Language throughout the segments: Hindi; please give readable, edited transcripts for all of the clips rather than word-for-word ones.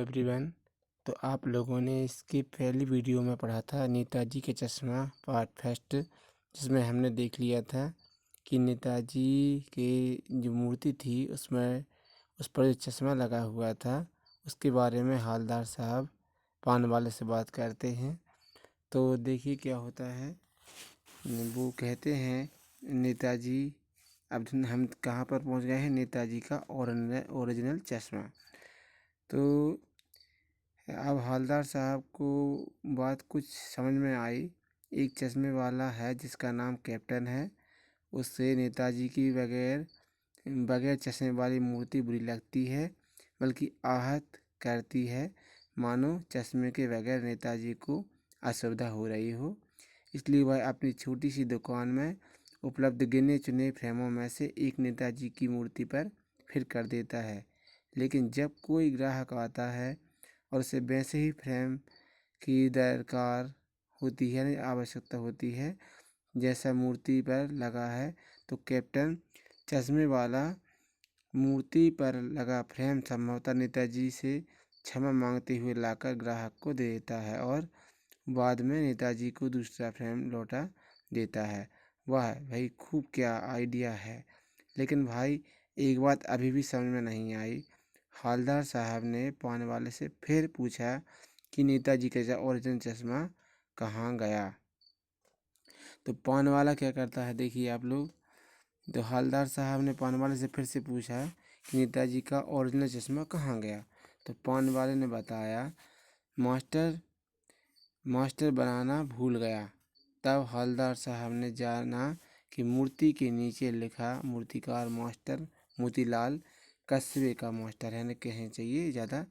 एवरीवन। तो आप लोगों ने इसकी पहली वीडियो में पढ़ा था नेताजी के चश्मा पार्ट फर्स्ट, जिसमें हमने देख लिया था कि नेताजी के जो मूर्ति थी उसमें उस पर जो चश्मा लगा हुआ था उसके बारे में हवलदार साहब पान वाले से बात करते हैं। तो देखिए क्या होता है। वो कहते हैं नेताजी, अब हम कहाँ पर पहुँच गए हैं, नेताजी का ओरिजिनल चश्मा। तो अब हवलदार साहब को बात कुछ समझ में आई। एक चश्मे वाला है जिसका नाम कैप्टन है, उससे नेताजी की बगैर चश्मे वाली मूर्ति बुरी लगती है, बल्कि आहत करती है, मानो चश्मे के बगैर नेताजी को असुविधा हो रही हो। इसलिए वह अपनी छोटी सी दुकान में उपलब्ध गिने चुने फ्रेमों में से एक नेताजी की मूर्ति पर फिट कर देता है। लेकिन जब कोई ग्राहक आता है और उसे वैसे ही फ्रेम की दरकार होती है, आवश्यकता होती है जैसा मूर्ति पर लगा है, तो कैप्टन चश्मे वाला मूर्ति पर लगा फ्रेम संभवतः नेताजी से क्षमा मांगते हुए लाकर ग्राहक को दे देता है और बाद में नेताजी को दूसरा फ्रेम लौटा देता है। वाह भाई, खूब क्या आइडिया है। लेकिन भाई एक बात अभी भी समझ में नहीं आई। हवलदार साहब ने पान वाले से फिर पूछा कि नेताजी का ओरिजिनल चश्मा कहाँ गया। तो पान वाला क्या करता है, देखिए आप लोग। तो हवलदार साहब ने पान वाले से फिर से पूछा कि नेताजी का ओरिजिनल चश्मा कहाँ गया। तो पान वाले ने बताया, मास्टर बनाना भूल गया। तब हवलदार साहब ने जाना कि मूर्ति के नीचे लिखा मूर्तिकार मास्टर मोतीलाल कस्बे का मास्टर है, न कहना चाहिए ज़्यादा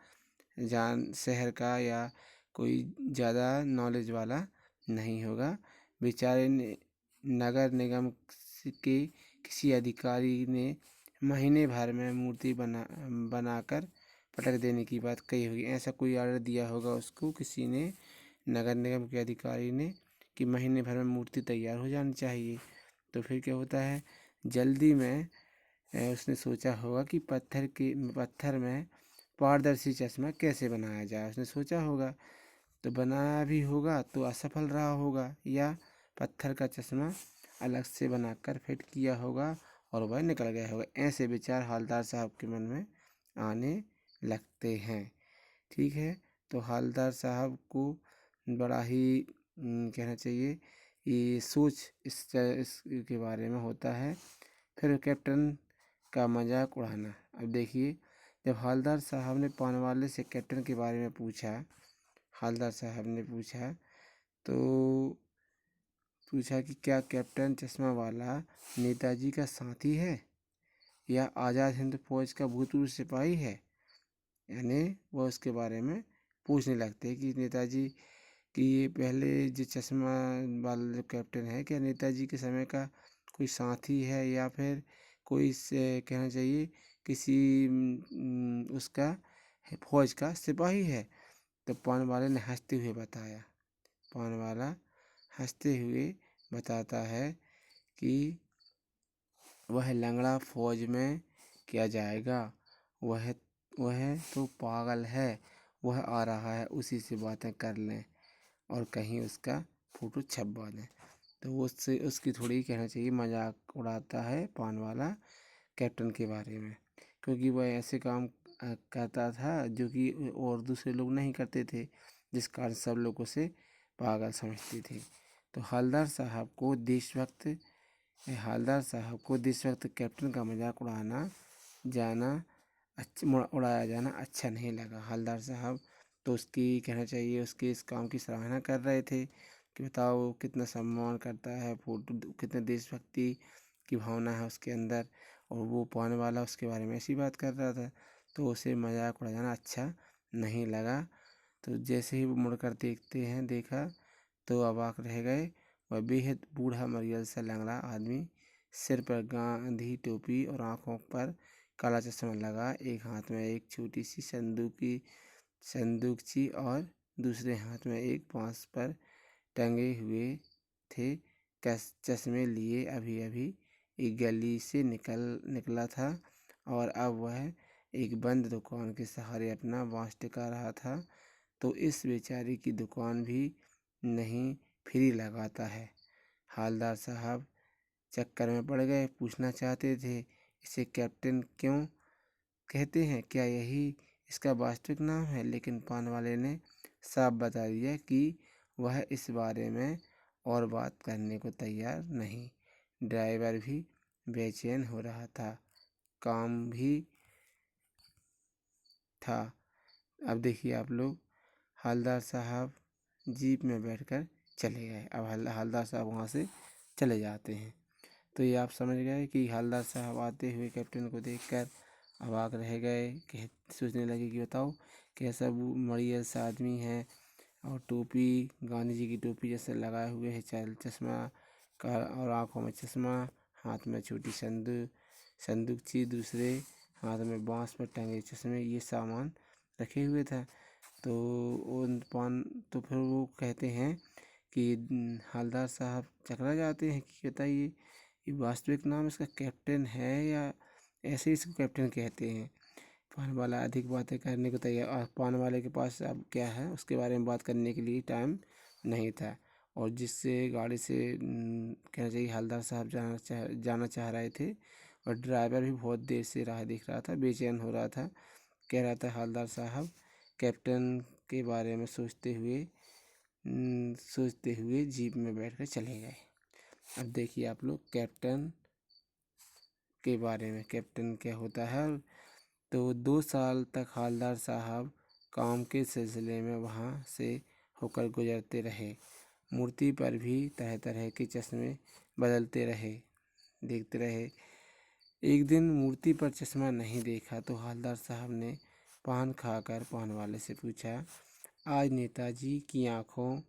शहर का या कोई ज़्यादा नॉलेज वाला नहीं होगा। बेचारे ने नगर निगम के किसी अधिकारी ने महीने भर में मूर्ति बनाकर पटक देने की बात कही होगी। ऐसा कोई ऑर्डर दिया होगा उसको किसी ने, नगर निगम के अधिकारी ने, कि महीने भर में मूर्ति तैयार हो जानी चाहिए। तो फिर क्या होता है, जल्दी में उसने सोचा होगा कि पत्थर में पारदर्शी चश्मा कैसे बनाया जाए। उसने सोचा होगा, तो बनाया भी होगा तो असफल रहा होगा, या पत्थर का चश्मा अलग से बनाकर फिट किया होगा और वह निकल गया होगा। ऐसे विचार हवलदार साहब के मन में आने लगते हैं। ठीक है। तो हवलदार साहब को बड़ा ही कहना चाहिए ये सोच इसके बारे में होता है। फिर कैप्टन का मजाक उड़ाना। अब देखिए, जब हवलदार साहब ने पान वाले से कैप्टन के बारे में पूछा, हवलदार साहब ने पूछा कि क्या कैप्टन चश्मा वाला नेताजी का साथी है या आज़ाद हिंद फौज का भूतपूर्व सिपाही है। यानी वह उसके बारे में पूछने लगते कि नेताजी कि ये पहले जो चश्मा वाला जो कैप्टन है, क्या नेताजी के समय का कोई साथी है या फिर कोई से कहना चाहिए किसी उसका फौज का सिपाही है। तो पान वाले ने हंसते हुए बताया, पान वाला हंसते हुए बताता है कि वह लंगड़ा फौज में क्या जाएगा, वह तो पागल है, वह आ रहा है, उसी से बातें कर लें और कहीं उसका फ़ोटो छपवा दें। तो वो उसकी थोड़ी कहना चाहिए मजाक उड़ाता है पान वाला कैप्टन के बारे में, क्योंकि वह ऐसे काम करता था जो कि और दूसरे लोग नहीं करते थे, जिस कारण सब लोग उसे पागल समझते थे। तो हवलदार साहब को देशभक्त कैप्टन का मजाक उड़ाया जाना अच्छा नहीं लगा। हवलदार साहब तो उसकी कहना चाहिए उसके इस काम की सराहना कर रहे थे कि बताओ कितना सम्मान करता है, फोटो कितने देशभक्ति की भावना है उसके अंदर, और वो पाने वाला उसके बारे में ऐसी बात कर रहा था, तो उसे मजाक उड़ा जाना अच्छा नहीं लगा। तो जैसे ही वो मुड़कर देखा तो अवाक रह गए। वह बेहद बूढ़ा मरियल सा लंगड़ा आदमी, सिर पर गांधी टोपी और आँखों पर काला चश्मा लगा, एक हाथ में एक छोटी सी संदूकची और दूसरे हाथ में एक बांस पर टंगे हुए थे। चश्मे लिए अभी अभी एक गली से निकला था और अब वह एक बंद दुकान के सहारे अपना बाँस टिका रहा था, तो इस बेचारे की दुकान भी नहीं फ्री लगाता है। हवलदार साहब चक्कर में पड़ गए, पूछना चाहते थे इसे कैप्टन क्यों कहते हैं, क्या यही इसका वास्तविक नाम है? लेकिन पान वाले ने साफ बता दिया कि वह इस बारे में और बात करने को तैयार नहीं। ड्राइवर भी बेचैन हो रहा था, काम भी था। अब देखिए आप लोग, हवलदार साहब जीप में बैठकर चले गए। अब हवलदार साहब वहाँ से चले जाते हैं। तो ये आप समझ गए कि हवलदार साहब आते हुए कैप्टन को देखकर अवाक रह गए। सोचने लगे कि बताओ कैसा वो मरियल सा आदमी है, और टोपी गांधी जी की टोपी जैसे लगाए हुए है, चश्मा का, और आँखों में चश्मा, हाथ में छोटी संदूकची, दूसरे हाथ में बाँस पर टंगे चश्मे, ये सामान रखे हुए था। तो तो फिर वो कहते हैं कि हवलदार साहब चकरा जाते हैं कि बताइए ये वास्तविक नाम इसका कैप्टन है या ऐसे ही इसको कैप्टन कहते हैं। पान वाला अधिक बातें करने को तैयार, और पान वाले के पास अब क्या है उसके बारे में बात करने के लिए टाइम नहीं था। और जिससे गाड़ी से कहना चाहिए हवलदार साहब जाना चाह रहे थे, और ड्राइवर भी बहुत देर से राह देख रहा था, बेचैन हो रहा था। कह रहा था हवलदार साहब कैप्टन के बारे में सोचते हुए जीप में बैठकर चले गए। अब देखिए आप लोग कैप्टन के बारे में, कैप्टन क्या होता है। तो 2 साल तक हवलदार साहब काम के सिलसिले में वहाँ से होकर गुजरते रहे। मूर्ति पर भी तरह तरह के चश्मे बदलते रहे, देखते रहे। एक दिन मूर्ति पर चश्मा नहीं देखा तो हवलदार साहब ने पान खाकर पान वाले से पूछा, आज नेताजी की आँखों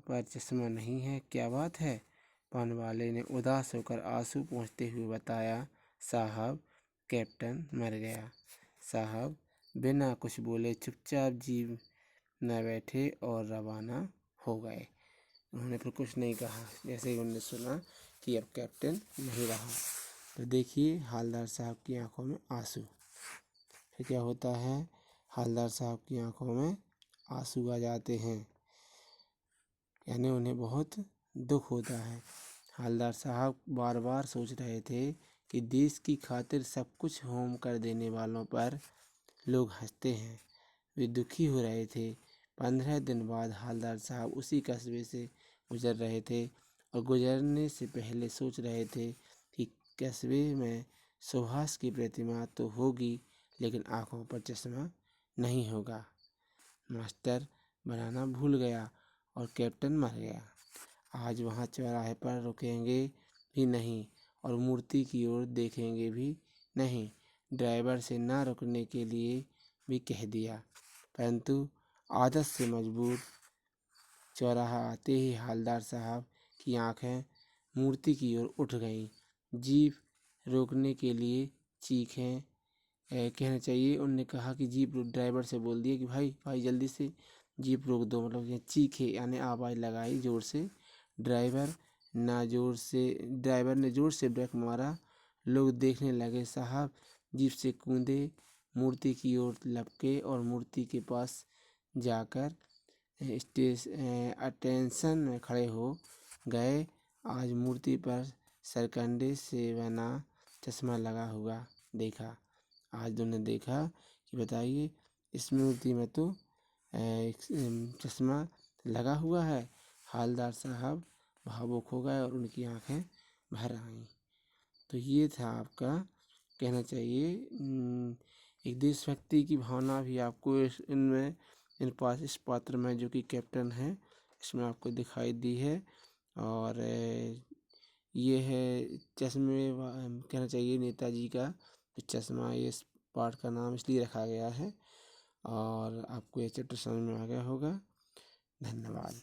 पर चश्मा नहीं है, क्या बात है? पान वाले ने उदास होकर आंसू पोंछते हुए बताया, साहब कैप्टन मर गया। साहब बिना कुछ बोले चुपचाप जीप न बैठे और रवाना हो गए। उन्होंने फिर कुछ नहीं कहा, जैसे ही उन्होंने सुना कि अब कैप्टन नहीं रहा। तो देखिए हवलदार साहब की आंखों में आंसू। फिर क्या होता है, हवलदार साहब की आंखों में आंसू आ जाते हैं, यानी उन्हें बहुत दुख होता है। हवलदार साहब बार बार सोच रहे थे कि देश की खातिर सब कुछ होम कर देने वालों पर लोग हंसते हैं। वे दुखी हो रहे थे। 15 दिन बाद हवलदार साहब उसी कस्बे से गुजर रहे थे, और गुजरने से पहले सोच रहे थे कि कस्बे में सुभाष की प्रतिमा तो होगी, लेकिन आँखों पर चश्मा नहीं होगा। मास्टर बनाना भूल गया और कैप्टन मर गया। आज वहाँ चौराहे पर रुकेंगे भी नहीं और मूर्ति की ओर देखेंगे भी नहीं। ड्राइवर से ना रुकने के लिए भी कह दिया, परंतु आदत से मजबूर चौराहा आते ही हवलदार साहब की आंखें मूर्ति की ओर उठ गईं। जीप रोकने के लिए चीखें, कहना चाहिए उनने कहा कि जीप ड्राइवर से बोल दिया कि भाई भाई जल्दी से जीप रोक दो, मतलब ये चीखे यानी आवाज़ लगाई ज़ोर से। ड्राइवर ने ज़ोर से ब्रेक मारा। लोग देखने लगे। साहब जीप से कूदे, मूर्ति की ओर लपके और मूर्ति के पास जाकर अटेंशन में खड़े हो गए। आज मूर्ति पर सरकंडे से बना चश्मा लगा हुआ देखा। आज उन्होंने देखा कि बताइए इस मूर्ति में तो चश्मा लगा हुआ है। हवलदार साहब भावुक हो गए और उनकी आंखें भर आईं। तो ये था आपका, कहना चाहिए एक देशभक्ति की भावना भी आपको इस पात्र में जो कि कैप्टन है इसमें आपको दिखाई दी है। और ये है चश्मे कहना चाहिए नेताजी का चश्मा, ये इस पार्ट का नाम इसलिए रखा गया है। और आपको ये चैप्टर समझ में आ गया होगा। धन्यवाद।